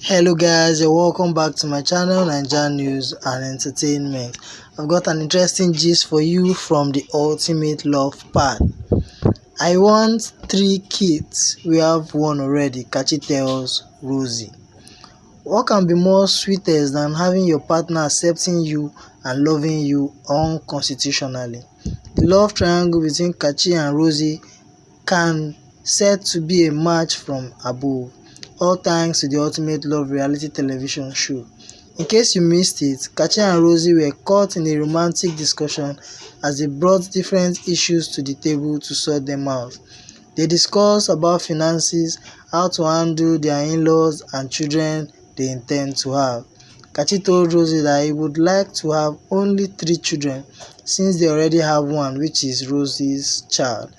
Hello guys, and welcome back to my channel NAIJA News and Entertainment. I've got an interesting gist for you from the ultimate love part. I want 3 kids, we have one already, Kachi tells Rosie. What can be more sweetest than having your partner accepting you and loving you unconstitutionally? The love triangle between Kachi and Rosie can said to be a match from above, all thanks to the ultimate love reality television show. In case you missed it, Kachi and Rosie were caught in a romantic discussion as they brought different issues to the table to sort them out. They discussed about finances, how to handle their in-laws and children they intend to have. Kachi told Rosie that he would like to have only 3 children since they already have one, which is Rosie's child.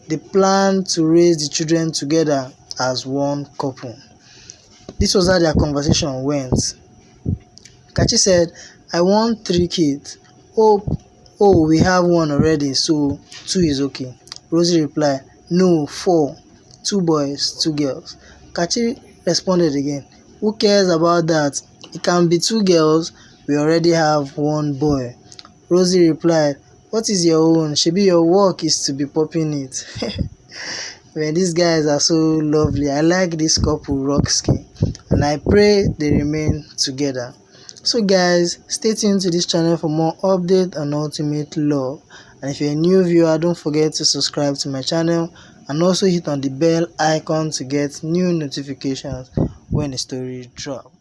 They plan to raise the children together as one couple. This was how their conversation went. Kachi said, I want 3 kids. Oh, we have one already, so 2 is okay. Rosie replied, no, 4. 2 boys, 2 girls. Kachi responded again, who cares about that? It can be 2 girls, we already have 1 boy. Rosie replied, what is your own? Shebi your work is to be popping it. Man, these guys are so lovely. I like this couple, Rocksky, and I pray they remain together. So guys, stay tuned to this channel for more updates on ultimate love. And if you're a new viewer, don't forget to subscribe to my channel and also hit on the bell icon to get new notifications when a story drops.